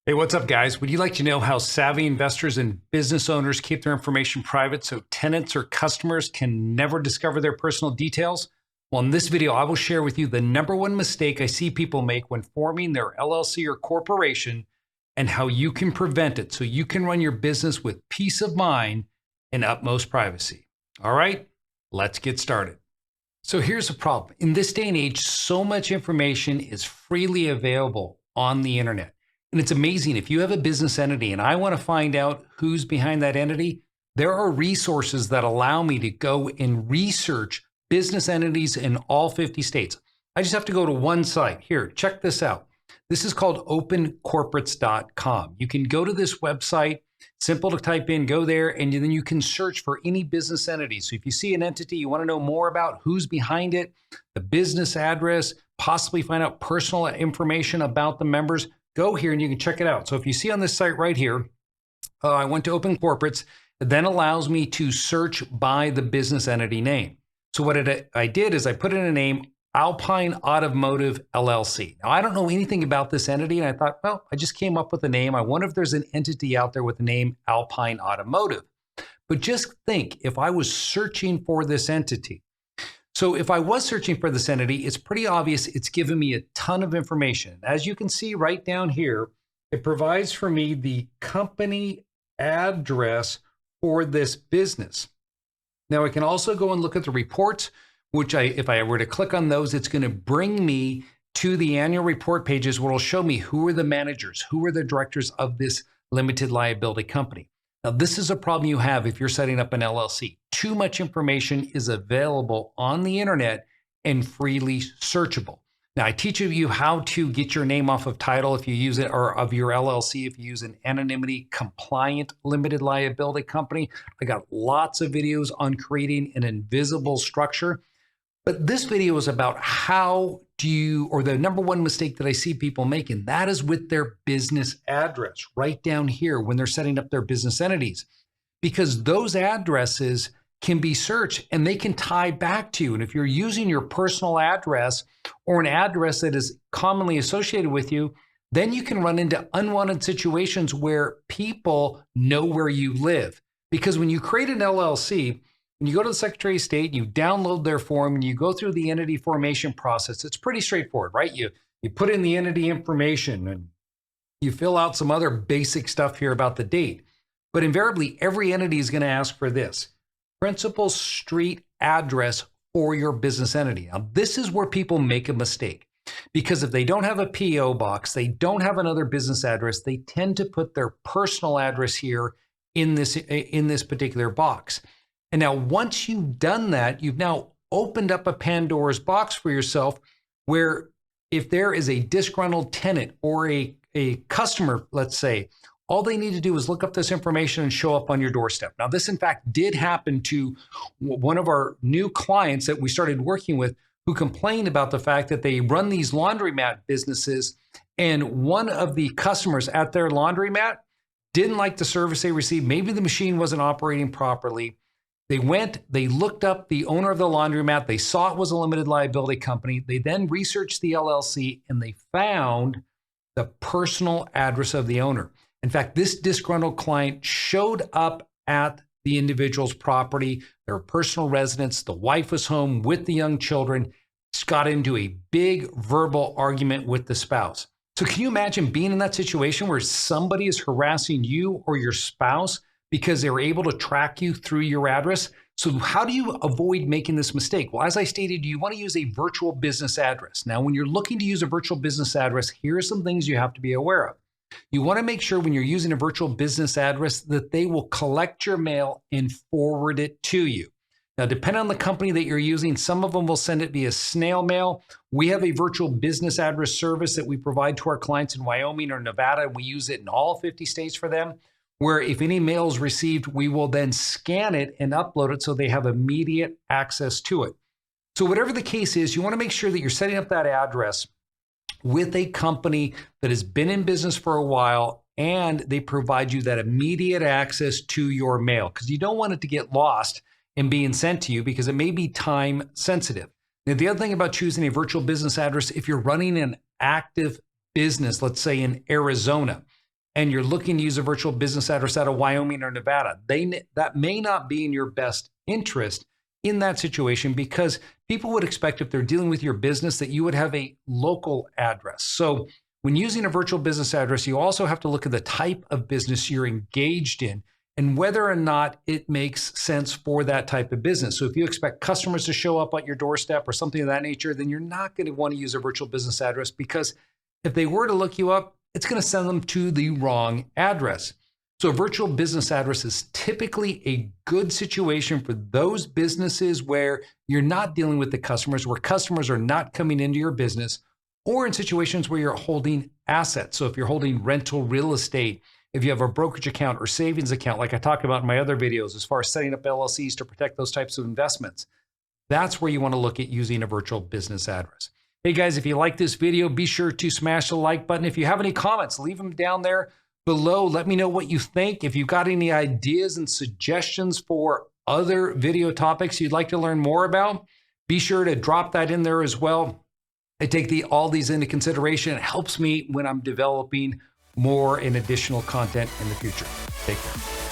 Hey, what's up, guys? Would you like to know how savvy investors and business owners keep their information private so tenants or customers can never discover their personal details? Well, in this video, I will share with you the number one mistake I see people make when forming their LLC or corporation and how you can prevent it so you can run your business with peace of mind and utmost privacy. All right, let's get started. So here's the problem. In this day and age, so much information is freely available on the internet. And it's amazing. If you have a business entity and I want to find out who's behind that entity, there are resources that allow me to go and research business entities in all 50 states. I just have to go to one site. Here, check this out. This is called opencorporates.com. You can go to this website, simple to type in, go there, and then you can search for any business entity. So if you see an entity you want to know more about who's behind it, the business address, possibly find out personal information about the members, go here and you can check it out. So if you see on this site right here, I went to Open Corporates, it then allows me to search by the business entity name. So what I did is I put in a name, Alpine Automotive LLC. Now, I don't know anything about this entity, and I thought, well, I just came up with a name. I wonder if there's an entity out there with the name Alpine Automotive. But just think, if I was searching for this entity, so if I was searching for this entity, it's pretty obvious it's given me a ton of information. As you can see right down here, it provides for me the company address for this business. Now I can also go and look at the reports, which if I were to click on those, it's going to bring me to the annual report pages where it'll show me who are the managers, who are the directors of this limited liability company. Now, this is a problem you have if you're setting up an LLC. Too much information is available on the internet and freely searchable. Now, I teach you how to get your name off of title if you use it, or of your LLC if you use an anonymity compliant limited liability company. I got lots of videos on creating an invisible structure. But this video is about how do you, or the number one mistake that I see people making, that is with their business address right down here when they're setting up their business entities. Because those addresses can be searched and they can tie back to you. And if you're using your personal address or an address that is commonly associated with you, then you can run into unwanted situations where people know where you live. Because when you create an LLC, when you go to the Secretary of State, you download their form and you go through the entity formation process. It's pretty straightforward, right? You put in the entity information and you fill out some other basic stuff here about the date. But invariably, every entity is going to ask for this principal street address for your business entity. Now, this is where people make a mistake, because if they don't have a PO box, they don't have another business address, they tend to put their personal address here in this particular box. And now once you've done that, you've now opened up a Pandora's box for yourself, where if there is a disgruntled tenant or a customer, let's say, all they need to do is look up this information and show up on your doorstep. Now, this in fact did happen to one of our new clients that we started working with, who complained about the fact that they run these laundromat businesses, and one of the customers at their laundromat didn't like the service they received. Maybe the machine wasn't operating properly. They looked up the owner of the laundromat. They saw it was a limited liability company. They then researched the LLC and they found the personal address of the owner. In fact, this disgruntled client showed up at the individual's property, their personal residence. The wife was home with the young children. Got into a big verbal argument with the spouse. So can you imagine being in that situation where somebody is harassing you or your spouse because they were able to track you through your address? So how do you avoid making this mistake? Well, as I stated, you want to use a virtual business address. Now, when you're looking to use a virtual business address, here are some things you have to be aware of. You want to make sure when you're using a virtual business address that they will collect your mail and forward it to you. Now, depending on the company that you're using, some of them will send it via snail mail. We have a virtual business address service that we provide to our clients in Wyoming or Nevada. We use it in all 50 states for them, where if any mail is received, we will then scan it and upload it so they have immediate access to it. So whatever the case is, you want to make sure that you're setting up that address with a company that has been in business for a while and they provide you that immediate access to your mail, because you don't want it to get lost and being sent to you because it may be time sensitive. Now, the other thing about choosing a virtual business address, if you're running an active business, let's say in Arizona, and you're looking to use a virtual business address out of Wyoming or Nevada, that may not be in your best interest in that situation, because people would expect, if they're dealing with your business, that you would have a local address. So when using a virtual business address, you also have to look at the type of business you're engaged in and whether or not it makes sense for that type of business. So if you expect customers to show up at your doorstep or something of that nature, then you're not going to want to use a virtual business address, because if they were to look you up, it's going to send them to the wrong address. So a virtual business address is typically a good situation for those businesses where you're not dealing with the customers, where customers are not coming into your business, or in situations where you're holding assets. So if you're holding rental real estate, if you have a brokerage account or savings account, like I talked about in my other videos, as far as setting up LLCs to protect those types of investments, that's where you want to look at using a virtual business address. Hey guys, if you like this video, be sure to smash the like button. If you have any comments, leave them down there below. Let me know what you think. If you've got any ideas and suggestions for other video topics you'd like to learn more about, be sure to drop that in there as well. I take all these into consideration. It helps me when I'm developing more and additional content in the future. Take care.